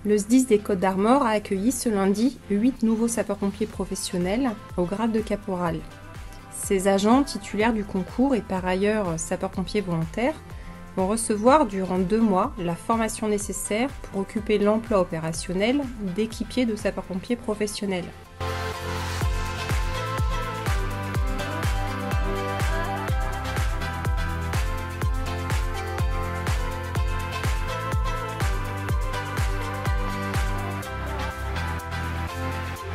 Le SDIS des Côtes-d'Armor a accueilli ce lundi 8 nouveaux sapeurs-pompiers professionnels au grade de caporal. Ces agents titulaires du concours et par ailleurs sapeurs-pompiers volontaires vont recevoir durant 2 mois la formation nécessaire pour occuper l'emploi opérationnel d'équipiers de sapeurs-pompiers professionnels.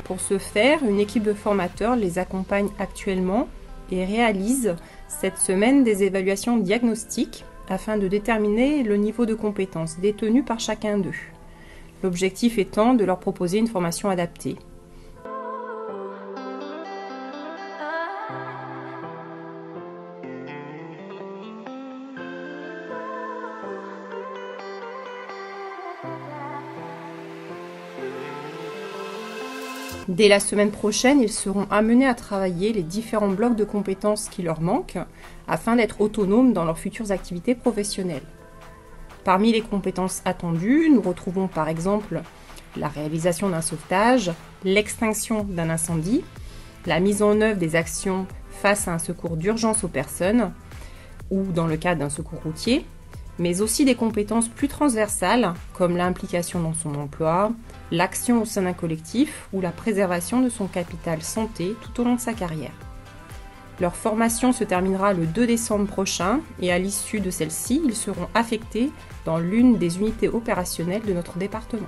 Pour ce faire, une équipe de formateurs les accompagne actuellement et réalise cette semaine des évaluations diagnostiques afin de déterminer le niveau de compétences détenu par chacun d'eux. L'objectif étant de leur proposer une formation adaptée. Dès la semaine prochaine, ils seront amenés à travailler les différents blocs de compétences qui leur manquent afin d'être autonomes dans leurs futures activités professionnelles. Parmi les compétences attendues, nous retrouvons par exemple la réalisation d'un sauvetage, l'extinction d'un incendie, la mise en œuvre des actions face à un secours d'urgence aux personnes ou dans le cadre d'un secours routier, mais aussi des compétences plus transversales comme l'implication dans son emploi, l'action au sein d'un collectif ou la préservation de son capital santé tout au long de sa carrière. Leur formation se terminera le 2 décembre prochain et à l'issue de celle-ci, ils seront affectés dans l'une des unités opérationnelles de notre département.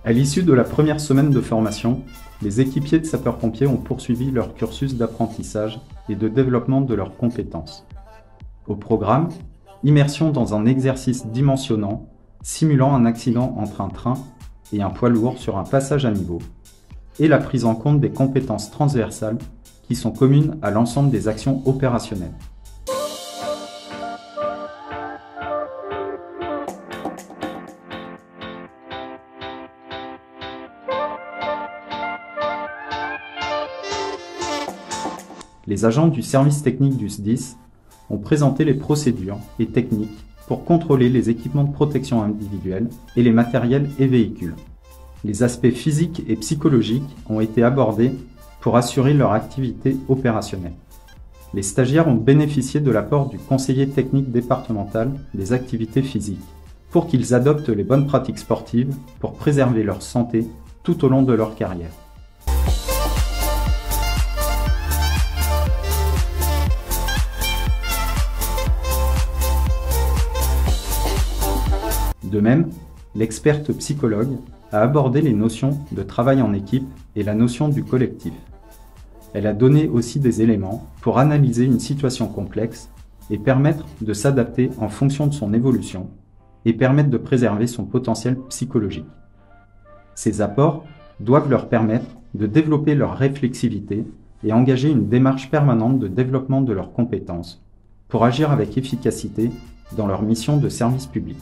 À l'issue de la première semaine de formation, les équipiers de sapeurs-pompiers ont poursuivi leur cursus d'apprentissage et de développement de leurs compétences. Au programme, immersion dans un exercice dimensionnant, simulant un accident entre un train et un poids lourd sur un passage à niveau, et la prise en compte des compétences transversales qui sont communes à l'ensemble des actions opérationnelles. Les agents du service technique du SDIS ont présenté les procédures et techniques pour contrôler les équipements de protection individuelle et les matériels et véhicules. Les aspects physiques et psychologiques ont été abordés pour assurer leur activité opérationnelle. Les stagiaires ont bénéficié de l'apport du conseiller technique départemental des activités physiques pour qu'ils adoptent les bonnes pratiques sportives pour préserver leur santé tout au long de leur carrière. De même, l'experte psychologue a abordé les notions de travail en équipe et la notion du collectif. Elle a donné aussi des éléments pour analyser une situation complexe et permettre de s'adapter en fonction de son évolution et permettre de préserver son potentiel psychologique. Ces apports doivent leur permettre de développer leur réflexivité et engager une démarche permanente de développement de leurs compétences pour agir avec efficacité dans leur mission de service public.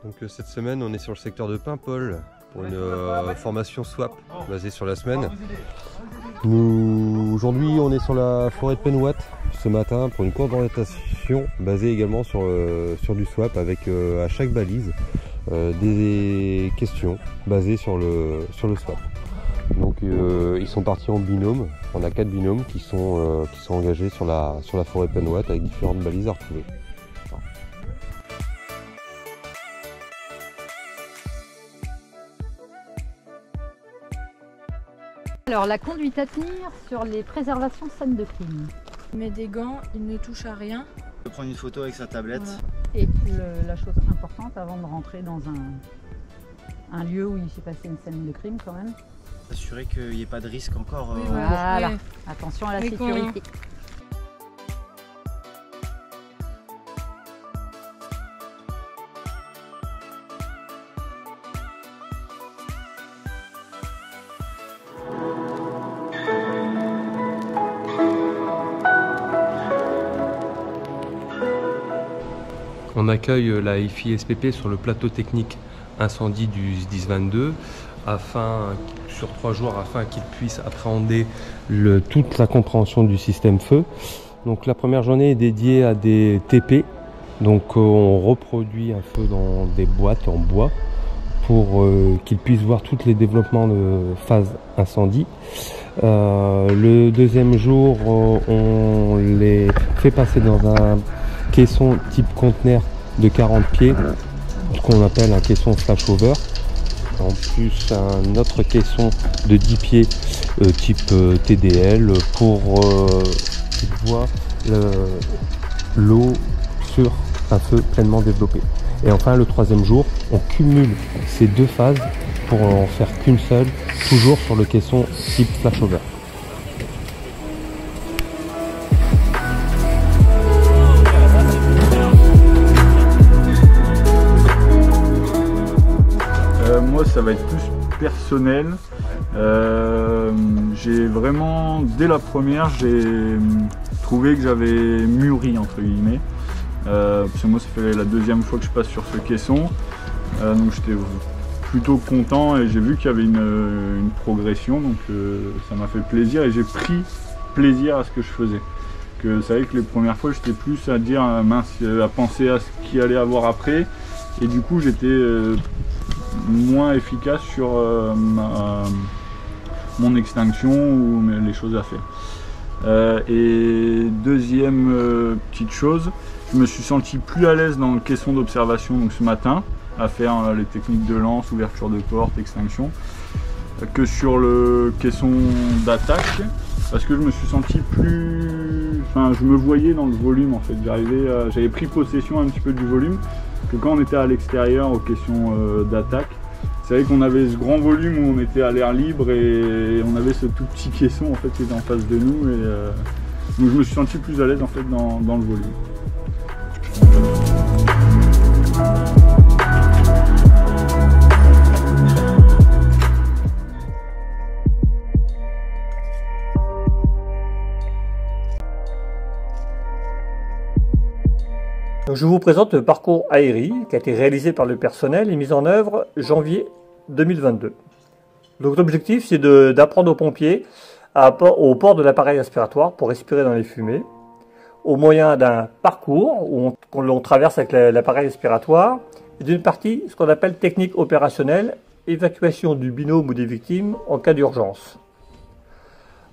Donc cette semaine on est sur le secteur de Paimpol pour une formation SWAP basée sur la semaine. Aujourd'hui on est sur la forêt de Penouat ce matin pour une course d'orientation basée également sur du SWAP avec à chaque balise des questions basées sur le SWAP. Donc ils sont partis en binôme, on a 4 binômes qui sont engagés sur la forêt de Penouat avec différentes balises à retrouver. Alors la conduite à tenir sur les préservations scènes de crime. Il met des gants, il ne touche à rien. Il peut prendre une photo avec sa tablette. Voilà. Et la chose importante avant de rentrer dans un lieu où il s'est passé une scène de crime quand même. S'assurer qu'il n'y ait pas de risque encore. Oui, Voilà, ouais. attention à la Et sécurité. On accueille la FI-SPP sur le plateau technique incendie du SDIS 22 sur 3 jours afin qu'ils puissent appréhender toute la compréhension du système feu. Donc la première journée est dédiée à des TP. Donc on reproduit un feu dans des boîtes en bois pour qu'ils puissent voir tous les développements de phase incendie. Le deuxième jour, on les fait passer dans un caisson type conteneur de 40 pieds, ce qu'on appelle un caisson flashover. En plus, un autre caisson de 10 pieds type TDL pour qu'ils voient l'eau sur un feu pleinement développé. Et enfin, le troisième jour, on cumule ces deux phases pour en faire qu'une seule, toujours sur le caisson type flashover. Moi, ça va être plus personnel. J'ai vraiment, dès la première, j'ai trouvé que j'avais mûri, entre guillemets. Parce que moi, ça fait la deuxième fois que je passe sur ce caisson. Donc j'étais plutôt content et j'ai vu qu'il y avait une progression. Donc ça m'a fait plaisir et j'ai pris plaisir à ce que je faisais. C'est vrai que les premières fois, j'étais plus à dire mince, à penser à ce qu'il allait avoir après. Et du coup, j'étais moins efficace sur mon extinction ou les choses à faire. Et deuxième petite chose, je me suis senti plus à l'aise dans le caisson d'observation donc ce matin, à faire les techniques de lance, ouverture de porte, extinction, que sur le caisson d'attaque, parce que je me suis senti plus... Enfin, je me voyais dans le volume en fait, j'avais pris possession un petit peu du volume, que quand on était à l'extérieur aux questions d'attaque, c'est vrai qu'on avait ce grand volume où on était à l'air libre et on avait ce tout petit caisson en fait qui était en face de nous et donc je me suis senti plus à l'aise en fait dans le volume. Donc je vous présente le parcours AERI qui a été réalisé par le personnel et mis en œuvre janvier 2022. Donc l'objectif c'est d'apprendre aux pompiers au port de l'appareil aspiratoire pour respirer dans les fumées, au moyen d'un parcours où on traverse avec l'appareil aspiratoire, et d'une partie ce qu'on appelle technique opérationnelle, évacuation du binôme ou des victimes en cas d'urgence.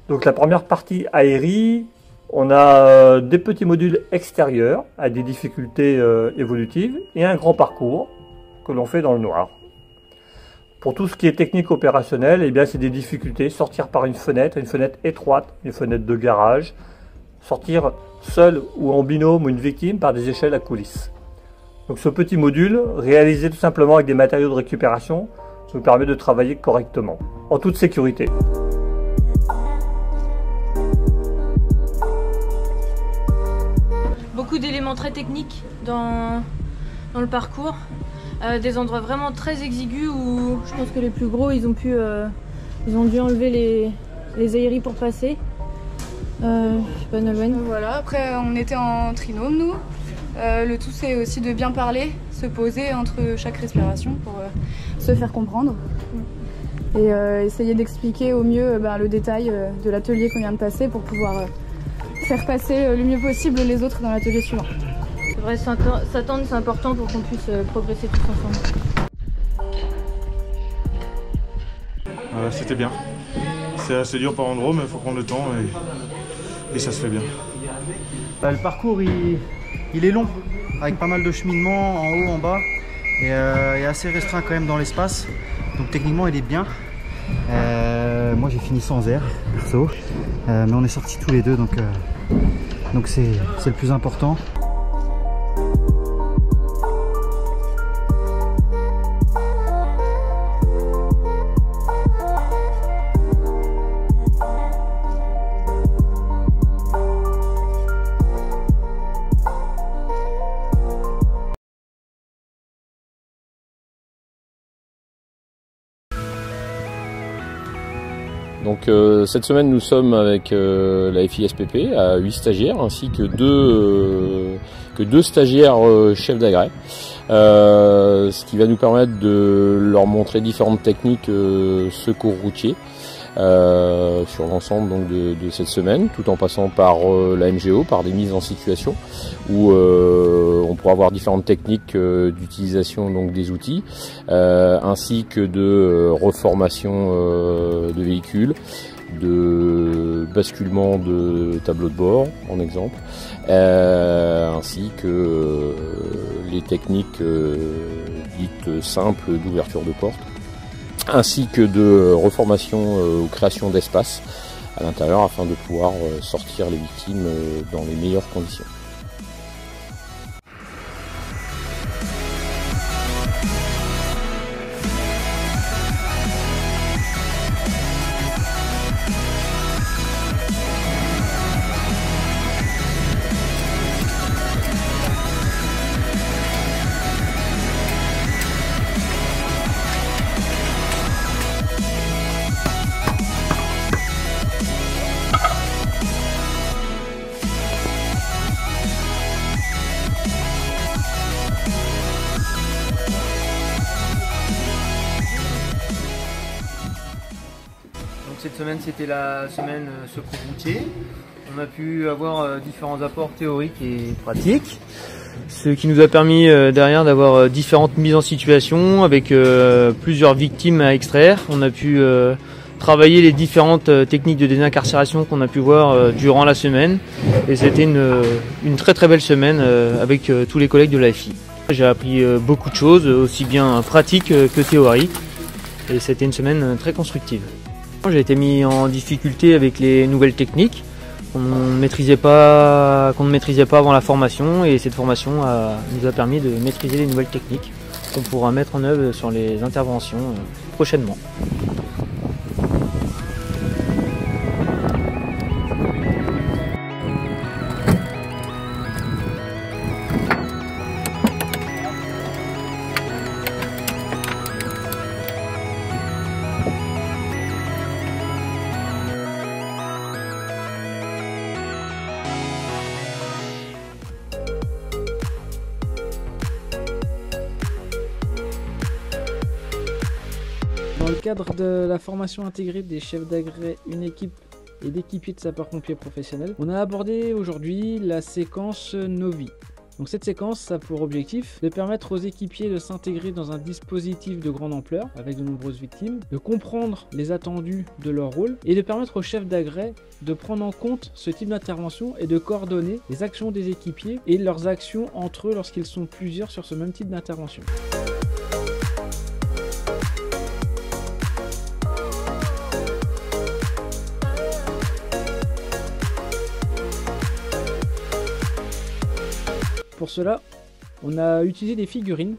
Donc la première partie AERI, on a des petits modules extérieurs à des difficultés évolutives et un grand parcours que l'on fait dans le noir. Pour tout ce qui est technique opérationnelle, eh bien c'est des difficultés, sortir par une fenêtre étroite, une fenêtre de garage, sortir seul ou en binôme ou une victime par des échelles à coulisses. Donc ce petit module, réalisé tout simplement avec des matériaux de récupération, nous permet de travailler correctement, en toute sécurité. Beaucoup d'éléments très techniques dans le parcours, des endroits vraiment très exigus où je pense que les plus gros ils ont dû enlever les aéries pour passer. Je sais pas, Nolwenn. Voilà, après on était en trinôme nous. Le tout c'est aussi de bien parler, se poser entre chaque respiration pour se faire comprendre. Et essayer d'expliquer au mieux le détail de l'atelier qu'on vient de passer pour pouvoir faire passer le mieux possible les autres dans l'atelier suivant. C'est vrai, s'attendre c'est important pour qu'on puisse progresser tous ensemble. C'était bien. C'est assez dur par endroits mais il faut prendre le temps et ça se fait bien. Le parcours il est long, avec pas mal de cheminements en haut, en bas, et assez restreint quand même dans l'espace. Donc techniquement il est bien. Moi j'ai fini sans air, perso, mais on est sortis tous les deux donc Donc c'est le plus important. Donc cette semaine nous sommes avec la FISPP à 8 stagiaires ainsi que deux stagiaires chefs d'agrès, ce qui va nous permettre de leur montrer différentes techniques secours routier sur l'ensemble donc de cette semaine, tout en passant par la MGO, par des mises en situation où on pourra avoir différentes techniques d'utilisation donc des outils, ainsi que de reformation de véhicules, de basculement de tableau de bord en exemple, ainsi que les techniques dites simples d'ouverture de porte, ainsi que de reformation ou création d'espace à l'intérieur afin de pouvoir sortir les victimes dans les meilleures conditions. Cette semaine, c'était la semaine secours routier. On a pu avoir différents apports théoriques et pratiques, ce qui nous a permis derrière d'avoir différentes mises en situation avec plusieurs victimes à extraire. On a pu travailler les différentes techniques de désincarcération qu'on a pu voir durant la semaine, et c'était une très très belle semaine avec tous les collègues de l'AFI. J'ai appris beaucoup de choses, aussi bien pratiques que théoriques, et c'était une semaine très constructive. J'ai été mis en difficulté avec les nouvelles techniques qu'on ne maîtrisait pas avant la formation, et cette formation nous a permis de maîtriser les nouvelles techniques qu'on pourra mettre en œuvre sur les interventions prochainement. Dans le cadre de la formation intégrée des chefs d'agrès, une équipe et d'équipiers de sapeurs-pompiers professionnels, on a abordé aujourd'hui la séquence Novi. Donc cette séquence, ça a pour objectif de permettre aux équipiers de s'intégrer dans un dispositif de grande ampleur avec de nombreuses victimes, de comprendre les attendus de leur rôle et de permettre aux chefs d'agrès de prendre en compte ce type d'intervention et de coordonner les actions des équipiers et leurs actions entre eux lorsqu'ils sont plusieurs sur ce même type d'intervention. Pour cela, on a utilisé des figurines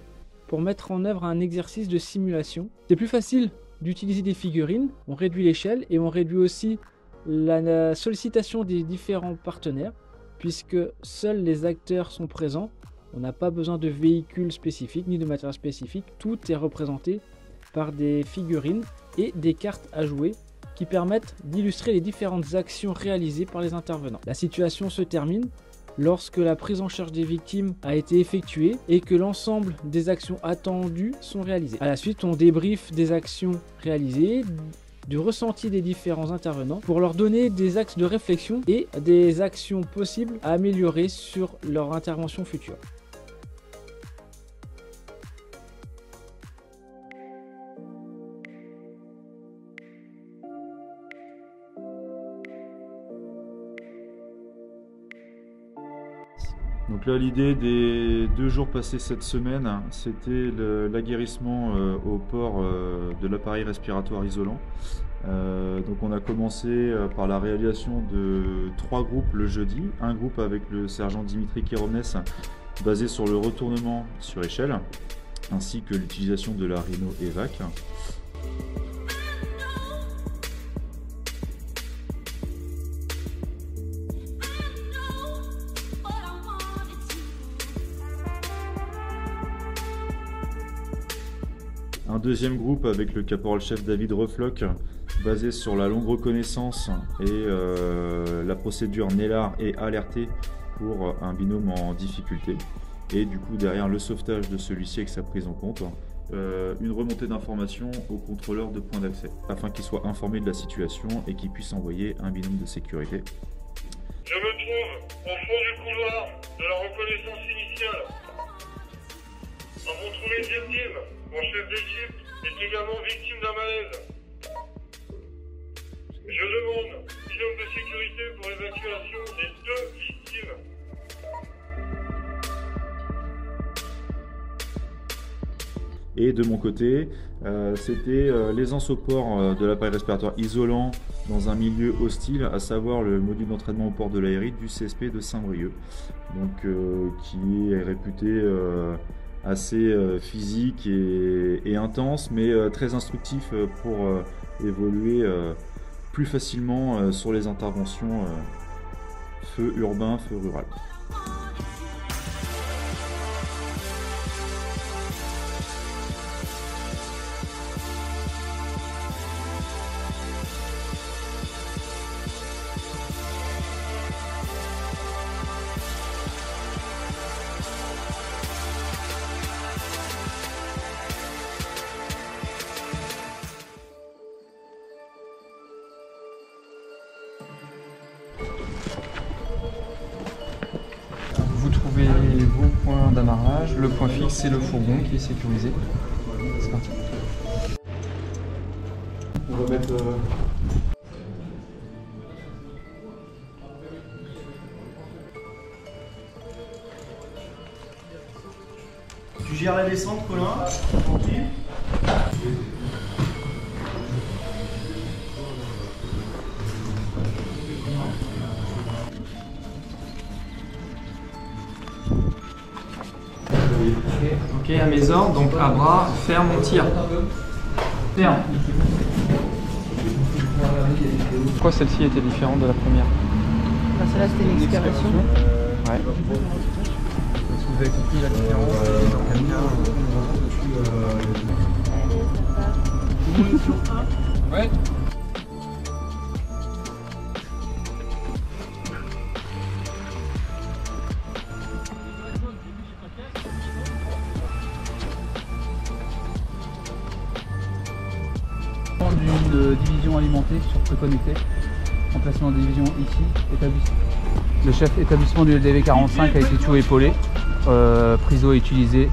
pour mettre en œuvre un exercice de simulation. C'est plus facile d'utiliser des figurines, on réduit l'échelle et on réduit aussi la sollicitation des différents partenaires, puisque seuls les acteurs sont présents. On n'a pas besoin de véhicules spécifiques ni de matériel spécifique, tout est représenté par des figurines et des cartes à jouer qui permettent d'illustrer les différentes actions réalisées par les intervenants. La situation se termine lorsque la prise en charge des victimes a été effectuée et que l'ensemble des actions attendues sont réalisées. À la suite, on débriefe des actions réalisées, du ressenti des différents intervenants pour leur donner des axes de réflexion et des actions possibles à améliorer sur leur intervention future. Donc là, l'idée des 2 jours passés cette semaine, c'était l'aguerrissement au port de l'appareil respiratoire isolant Donc on a commencé par la réalisation de 3 groupes le jeudi. Un groupe avec le sergent Dimitri Kérovnes basé sur le retournement sur échelle, ainsi que l'utilisation de la Rhino EVAC. Un deuxième groupe avec le caporal-chef David Refloc, basé sur la longue reconnaissance et la procédure NELAR et alerté pour un binôme en difficulté. Et du coup derrière le sauvetage de celui-ci avec sa prise en compte, une remontée d'informations au contrôleur de point d'accès, afin qu'il soit informé de la situation et qu'il puisse envoyer un binôme de sécurité. Je me trouve au fond du couloir de la reconnaissance initiale. Avons trouvé une victime. Mon chef d'équipe est également victime d'un malaise. Je demande binôme de sécurité pour évacuation des 2 victimes. Et de mon côté, c'était l'aisance au port de l'appareil respiratoire isolant dans un milieu hostile, à savoir le module d'entraînement au port de l'aérite du CSP de Saint-Brieuc, donc qui est réputé assez physique et intense, mais très instructif pour évoluer plus facilement sur les interventions feu urbain, feu rural. Vous trouvez vos points d'amarrage, le point fixe c'est le fourgon qui est sécurisé. C'est parti. On va mettre... Tu gères la descente, Colin, tranquille. Ok, à mes ordres, donc à bras, ferme, on tire. Ferme. Pourquoi celle-ci était différente de la première? Celle-là c'était une expiration. Ouais. Est-ce que vous avez compris la différence dans quel cas? Ouais. D'une division alimentée sur Feu Connecté, emplacement de division ici, établissement. Le chef établissement du LDV 45 a été tout épaulé, Priso a utilisé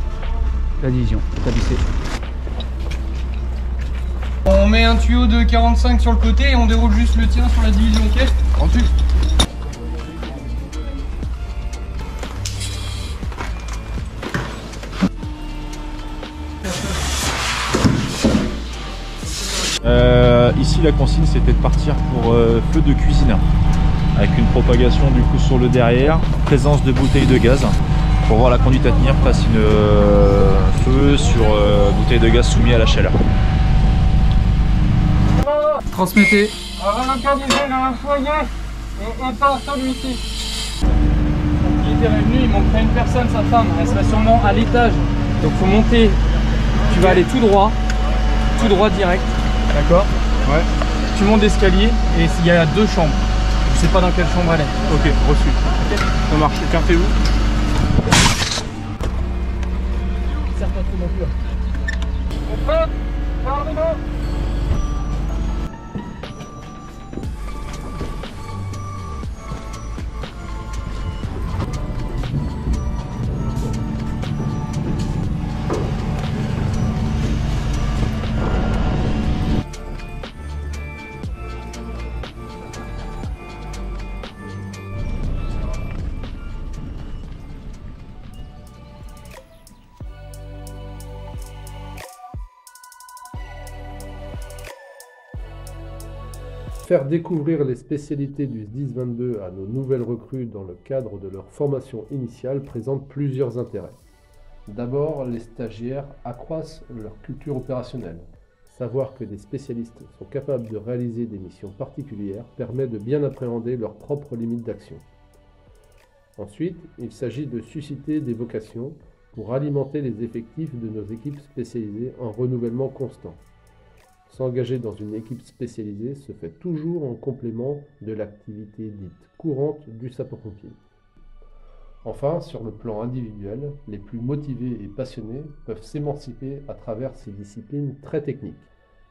la division, établissé. On met un tuyau de 45 sur le côté et on déroule juste le tien sur la division, ok? 38. Ici la consigne c'était de partir pour feu de cuisine avec une propagation du coup sur le derrière, présence de bouteilles de gaz pour voir la conduite à tenir face une feu sur bouteille de gaz soumis à la chaleur. Transmettez. Avant l'incandescent dans un foyer et pas celui-ci. Il était revenu, il manquerait une personne, sa femme, elle serait sûrement à l'étage. Donc faut monter, tu vas aller tout droit direct, d'accord? Ouais. Tu montes l'escalier et il y a 2 chambres. Je sais pas dans quelle chambre elle est. Ok, reçu. Okay. Ça marche. Quelqu'un fait où? Serre pas trop non plus. On prend, pardon. Faire découvrir les spécialités du SDIS 22 à nos nouvelles recrues dans le cadre de leur formation initiale présente plusieurs intérêts. D'abord, les stagiaires accroissent leur culture opérationnelle. Savoir que des spécialistes sont capables de réaliser des missions particulières permet de bien appréhender leurs propres limites d'action. Ensuite, il s'agit de susciter des vocations pour alimenter les effectifs de nos équipes spécialisées en renouvellement constant. S'engager dans une équipe spécialisée se fait toujours en complément de l'activité dite courante du sapeur-pompier. Enfin, sur le plan individuel, les plus motivés et passionnés peuvent s'émanciper à travers ces disciplines très techniques.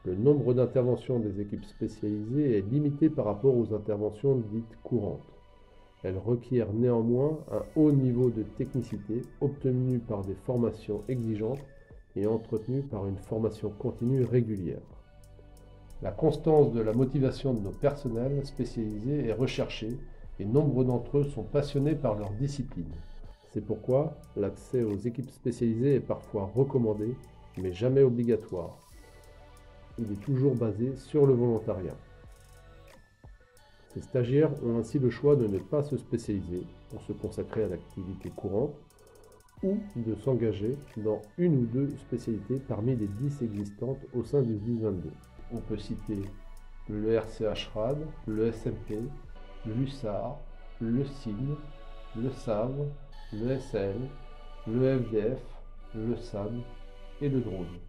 Le nombre d'interventions des équipes spécialisées est limité par rapport aux interventions dites courantes. Elles requièrent néanmoins un haut niveau de technicité obtenu par des formations exigeantes et entretenu par une formation continue régulière. La constance de la motivation de nos personnels spécialisés est recherchée et nombre d'entre eux sont passionnés par leur discipline. C'est pourquoi l'accès aux équipes spécialisées est parfois recommandé, mais jamais obligatoire. Il est toujours basé sur le volontariat. Ces stagiaires ont ainsi le choix de ne pas se spécialiser pour se consacrer à l'activité courante ou de s'engager dans une ou deux spécialités parmi les 10 existantes au sein du SDIS 22. On peut citer le RCH-RAD, le SMP, l'USAR, le SIN, le SAV, le SL, le FDF, le SAD et le drone.